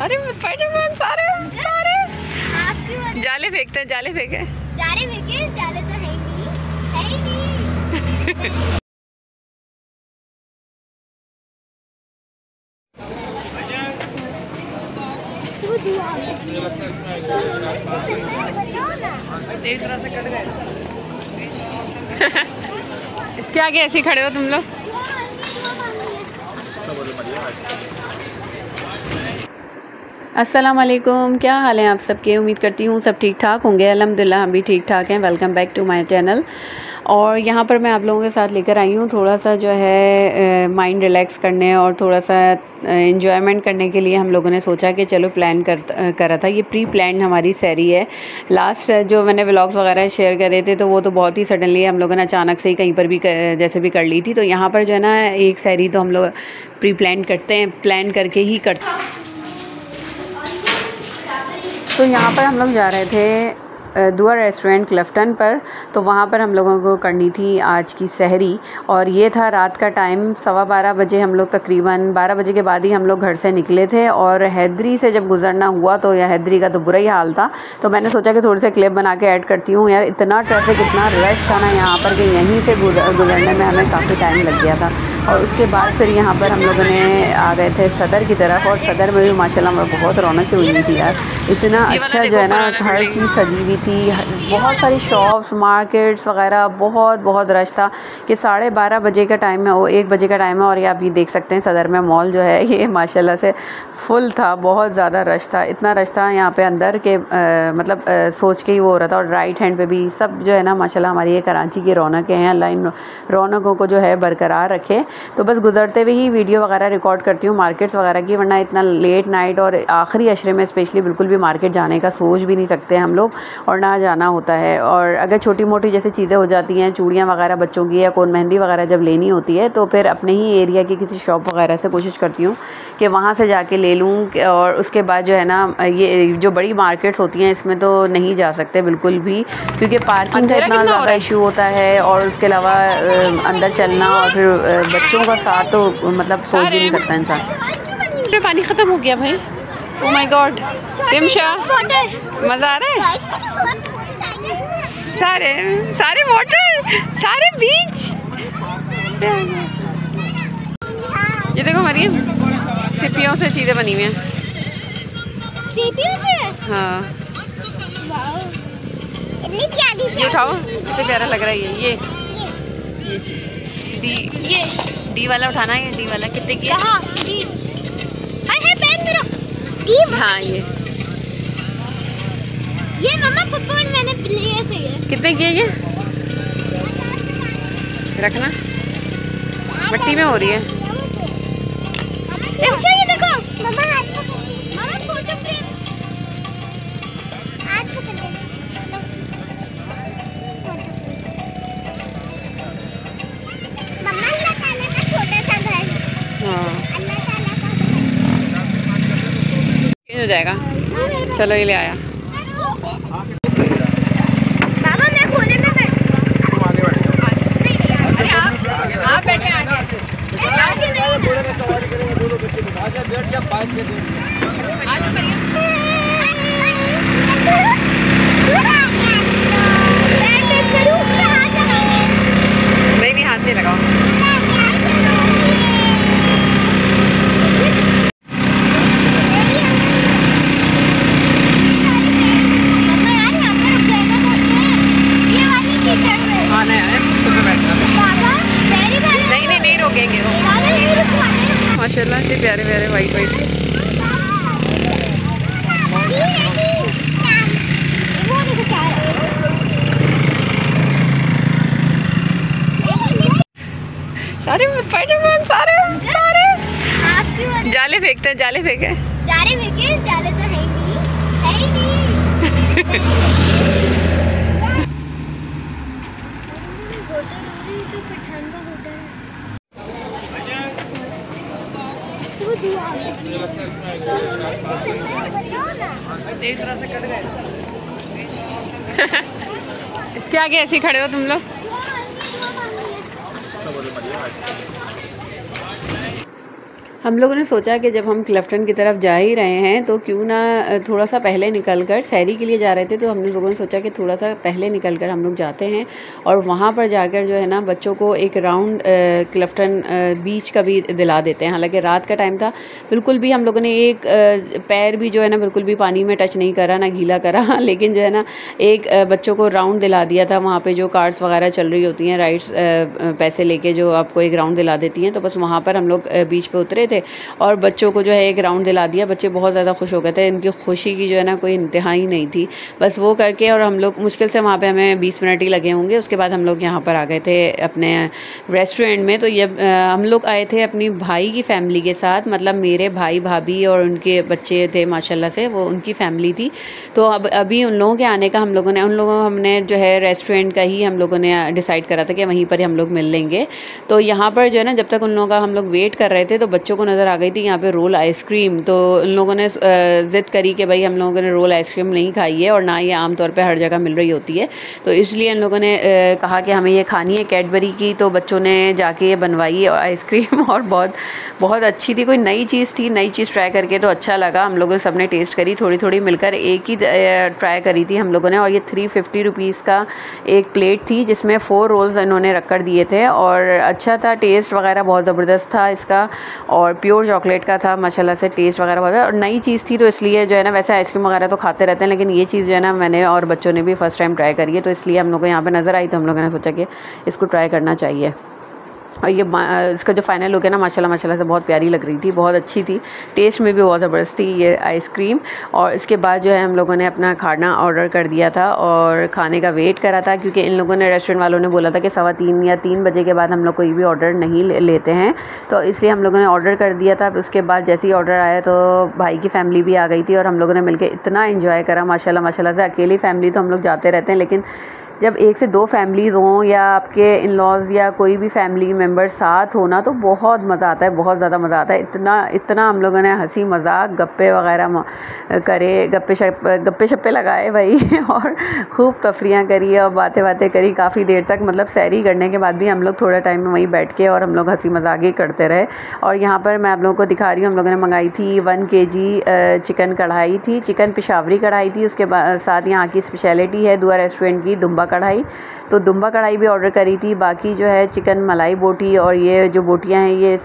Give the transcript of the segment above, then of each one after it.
सारे स्पाइडरमैन सारे जाले फेंकते हैं, जाले फेंके जाले तो है ही नहीं इसके आगे ऐसे ही खड़े हो तुम लोग। अस्सलाम वालेकुम, क्या हाल है आप सबके। उम्मीद करती हूँ सब ठीक ठाक होंगे। अल्हम्दुलिल्लाह हम भी ठीक ठाक हैं। Welcome back to my channel. और यहाँ पर मैं आप लोगों के साथ लेकर आई हूँ थोड़ा सा जो है माइंड रिलैक्स करने और थोड़ा सा एंजॉयमेंट करने के लिए हम लोगों ने सोचा कि चलो प्लान करा था। ये प्री प्लान हमारी सैरी है। लास्ट जो मैंने व्लॉग्स वगैरह शेयर करे थे तो वो तो बहुत ही सडनली हम लोगों ने अचानक से ही कहीं पर भी जैसे भी कर ली थी। तो यहाँ पर जो है ना एक सैरी तो हम लोग प्री प्लान करते हैं, प्लान करके ही करते हैं। तो यहाँ पर हम लोग जा रहे थे दुआ रेस्टोरेंट क्लिफ्टन पर। तो वहाँ पर हम लोगों को करनी थी आज की सहरी। और ये था रात का टाइम 12:15 बजे। हम लोग तकरीबन 12 बजे के बाद ही हम लोग घर से निकले थे। और हैदरी से जब गुजरना हुआ तो यह हैदरी का तो बुरा ही हाल था। तो मैंने सोचा कि थोड़े से क्लिप बना के ऐड करती हूँ। यार इतना ट्रैफिक, इतना रश था ना यहाँ पर कि यहीं से गुजरने में हमें काफ़ी टाइम लग गया था। और उसके बाद फिर यहाँ पर हम लोगों ने आ गए थे सदर की तरफ। और सदर में भी माशाल्लाह बहुत रौनक हुई थी यार। इतना अच्छा जो है ना हर चीज़ सजी हुई थी, बहुत सारी शॉप्स, मार्केट्स वगैरह, बहुत रश था कि 12:30 बजे का टाइम है, वो 1 बजे का टाइम है। और ये आप ये देख सकते हैं सदर में मॉल जो है ये माशाल्लाह से फुल था, बहुत ज़्यादा रश था। इतना रश था यहाँ पे अंदर के मतलब सोच के ही वो हो रहा था। और राइट हैंड पे भी सब जो है ना माशाल्लाह हमारी ये कराची की रौनकें हैं। अल्लाह इन रौनकों को जो है बरकरार रखे। तो बस गुजरते हुए ही वीडियो वगैरह रिकॉर्ड करती हूँ मार्केट्स वगैरह की, वरना इतना लेट नाइट और आखिरी अशरे में स्पेशली बिल्कुल भी मार्केट जाने का सोच भी नहीं सकते हम लोग, और ना जाना होता है। और अगर छोटी मोटी जैसे चीज़ें हो जाती हैं, चूड़ियाँ वगैरह बच्चों की या कोन मेहंदी वगैरह जब लेनी होती है तो फिर अपने ही एरिया की किसी शॉप वगैरह से कोशिश करती हूँ कि वहाँ से जाके ले लूँ। और उसके बाद जो है ना ये जो बड़ी मार्केट्स होती हैं इसमें तो नहीं जा सकते बिल्कुल भी, क्योंकि पार्किंग का इतना ज़्यादा इशू होता है। और उसके अलावा अंदर चलना और फिर बच्चों का साथ तो मतलब सोच भी नहीं सकता इंसान। पानी ख़त्म हो गया भाई। ओह माय गॉड रिमशा, मज़ा आ रहा है। सारे वाटर, सारे बीच। ये देखो हमारी सीपियों से चीज़ें बनी हुई हैं। हाँ ये उठाओ, कितना प्यारा लग रहा है ये डी वाला उठाना है। डी वाला कितने की है? हाँ ये मम्मा फुटबॉल मैंने लिए थे। ये कितने की है? ये रखना, मिट्टी में हो रही है। ये देखो मम्मा फोटो फ्रेम आज को चले। मम्मा अल्लाह ताला का छोटा सा घर। हाँ अल्लाह ताला का हो जाएगा। चलो ये ले आया। बाबा मैं कोने में अरे आप बैठे आगे। नहीं हाथ नहीं लगाओ। नहीं रोकेंगे वो। माशाल्लाह से प्यारे प्यारे वाइट सारे स्पाइडरमैन सारे जाले फेंकते हैं, जाले फेंके जाले तो है ही नहीं इसके आगे ऐसे ही खड़े हो तुम लोग। हम लोगों ने सोचा कि जब हम क्लिफ्टन की तरफ जा ही रहे हैं तो क्यों ना थोड़ा सा पहले निकल कर, सैरी के लिए जा रहे थे तो हम लोगों ने सोचा कि थोड़ा सा पहले निकल कर हम लोग जाते हैं और वहाँ पर जाकर जो है ना बच्चों को एक राउंड क्लिफ्टन बीच का भी दिला देते हैं। हालांकि रात का टाइम था, बिल्कुल भी हम लोगों ने एक पैर भी जो है ना बिल्कुल भी पानी में टच नहीं करा, ना गीला करा लेकिन जो है ना एक बच्चों को राउंड दिला दिया था। वहाँ पर जो कार्स वगैरह चल रही होती हैं, राइड्स पैसे लेके जो आपको एक राउंड दिला देती हैं, तो बस वहाँ पर हम लोग बीच पर उतरे थे और बच्चों को जो है एक राउंड दिला दिया। बच्चे बहुत ज़्यादा खुश हो गए थे, इनकी खुशी की जो है ना कोई इंतहा ही नहीं थी। बस वो करके और हम लोग मुश्किल से वहाँ पे हमें 20 मिनट ही लगे होंगे। उसके बाद हम लोग यहाँ पर आ गए थे अपने रेस्टोरेंट में। तो ये हम लोग आए थे अपनी भाई की फैमिली के साथ, मतलब मेरे भाई भाभी और उनके बच्चे थे माशाल्लाह से, वो उनकी फैमिली थी। तो अब अभी उन लोगों के आने का हमने जो है रेस्टोरेंट का ही हम लोगों ने डिसाइड करा था कि वहीं पर ही हम लोग मिल लेंगे। तो यहाँ पर जो है ना जब तक उन लोगों का हम लोग वेट कर रहे थे तो बच्चों को नज़र आ गई थी यहाँ पे रोल आइसक्रीम। तो उन लोगों ने ज़िद करी कि भाई हम लोगों ने रोल आइसक्रीम नहीं खाई है और ना ये आम तौर पे हर जगह मिल रही होती है, तो इसलिए इन लोगों ने कहा कि हमें ये खानी है कैडबरी की। तो बच्चों ने जाके ये बनवाई आइसक्रीम और बहुत बहुत अच्छी थी, कोई नई चीज़ थी, नई चीज़ ट्राई करके तो अच्छा लगा। हम लोगों ने सबने टेस्ट करी, थोड़ी थोड़ी मिलकर एक ही ट्राई करी थी हम लोगों ने। और ये 350 रुपीज़ का एक प्लेट थी जिसमें 4 रोल्स इन्होंने रख कर दिए थे और अच्छा था, टेस्ट वगैरह बहुत ज़बरदस्त था इसका और प्योर चॉकलेट का था माशाल्लाह से, टेस्ट वगैरह बहुत और नई चीज़ थी। तो इसलिए जो है ना वैसे आइसक्रीम वगैरह तो खाते रहते हैं लेकिन ये चीज़ जो है ना मैंने और बच्चों ने भी फ़र्स्ट टाइम ट्राई करी है, तो इसलिए हम लोग को यहाँ पे नज़र आई तो हम लोगों ने सोचा कि इसको ट्राई करना चाहिए। और ये इसका जो फाइनल लुक है ना माशाल्लाह से बहुत प्यारी लग रही थी, बहुत अच्छी थी, टेस्ट में भी बहुत ज़बरदस्त थी ये आइसक्रीम। और इसके बाद जो है हम लोगों ने अपना खाना ऑर्डर कर दिया था और खाने का वेट करा था क्योंकि इन लोगों ने रेस्टोरेंट वालों ने बोला था कि 3:15 या 3 बजे के बाद हम लोग कोई भी ऑर्डर नहीं लेते हैं, तो इसलिए हम लोगों ने ऑर्डर कर दिया था। उसके बाद जैसे ही ऑर्डर आया तो भाई की फैमिली भी आ गई थी और हम लोगों ने मिलकर इतना इन्जॉय करा माशाल्लाह से। अकेली फैमिली तो हम लोग जाते रहते हैं लेकिन जब 1 से 2 फैमिलीज़ हों या आपके इन लॉज़ या कोई भी फैमिली मेम्बर साथ हो ना तो बहुत मज़ा आता है, बहुत ज़्यादा मज़ा आता है। इतना हम लोगों ने हंसी मजाक गप्पे वगैरह करे, गप्पे शप्पे लगाए भाई और खूब तफरियाँ करी और बातें करी काफ़ी देर तक। मतलब सैरी करने के बाद भी हम लोग थोड़ा टाइम में वहीं बैठ के और हम लोग हंसी मजाक ही करते रहे। और यहाँ पर मैं आप लोगों को दिखा रही हूँ, हम लोगों ने मंगाई थी 1 kg चिकन कढ़ाई थी, चिकन पेशावरी कढ़ाई थी। उसके साथ यहाँ की स्पेशलिटी है दुआ रेस्टोरेंट की दुम्बा कढ़ाई, तो दुम्बा कढ़ाई भी ऑर्डर करी थी। बाकी जो है चिकन मलाई बोटी और ये जो बोटियां हैं ये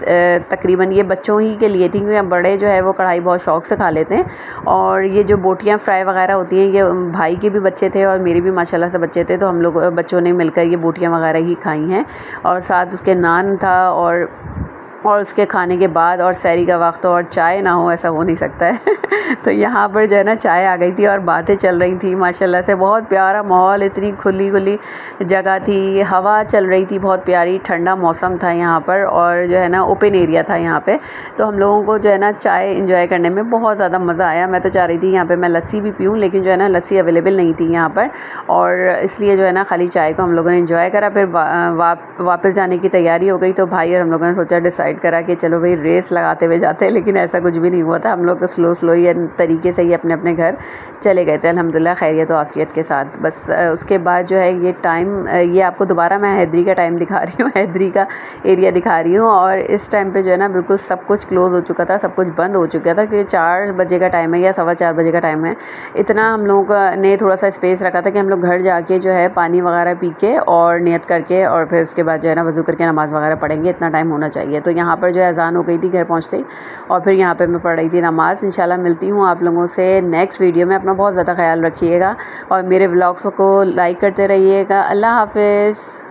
तकरीबन ये बच्चों ही के लिए थी क्योंकि बड़े जो है वो कढ़ाई बहुत शौक से खा लेते हैं। और ये जो बोटियां फ्राई वगैरह होती हैं ये भाई के भी बच्चे थे और मेरे भी माशाल्लाह से बच्चे थे, तो हम लोग बच्चों ने मिलकर ये बोटियां वगैरह ही खाई हैं। और साथ उसके नान था और उसके खाने के बाद और सैरी का वक्त और चाय ना हो ऐसा हो नहीं सकता है तो यहाँ पर जो है ना चाय आ गई थी और बातें चल रही थी माशाल्लाह से। बहुत प्यारा माहौल, इतनी खुली जगह थी, हवा चल रही थी, बहुत प्यारी ठंडा मौसम था यहाँ पर और जो है ना ओपन एरिया था यहाँ पे। तो हम लोगों को जो है ना चाय इंजॉय करने में बहुत ज़्यादा मज़ा आया। मैं तो चाह रही थी यहाँ पर मैं लस्सी भी पीऊँ लेकिन जो है ना लस्सी अवेलेबल नहीं थी यहाँ पर और इसलिए जो है ना खाली चाय को हम लोगों ने इंजॉय करा। फिर वापस जाने की तैयारी हो गई तो भाई और हम लोगों ने सोचा डिसाइड करा कि चलो भाई रेस लगाते हुए जाते हैं, लेकिन ऐसा कुछ भी नहीं हुआ था। हम लोग स्लो ही तरीके से ही अपने घर चले गए थे अल्हम्दुलिल्लाह खैरियत और आफियत के साथ। बस उसके बाद जो है ये टाइम, ये आपको दोबारा मैं हैदरी का टाइम दिखा रही हूँ, हैदरी का एरिया दिखा रही हूँ। और इस टाइम पे जो है ना बिल्कुल सब कुछ क्लोज़ हो चुका था, सब कुछ बंद हो चुका था क्योंकि 4 बजे का टाइम है या 4:15 बजे का टाइम है। इतना हम लोगों ने थोड़ा सा स्पेस रखा था कि हम लोग घर जाके जो है पानी वगैरह पी के और नियत करके और फिर उसके बाद जो है ना वज़ू करके नमाज़ वगैरह पढ़ेंगे, इतना टाइम होना चाहिए। तो यहाँ पर जो है अज़ान हो गई थी घर पहुँचते ही और फिर यहाँ पे मैं पढ़ रही थी नमाज़। इंशाल्लाह मिलती हूँ आप लोगों से नेक्स्ट वीडियो में। अपना बहुत ज़्यादा ख्याल रखिएगा और मेरे व्लॉग्स को लाइक करते रहिएगा। अल्लाह हाफ़िज़।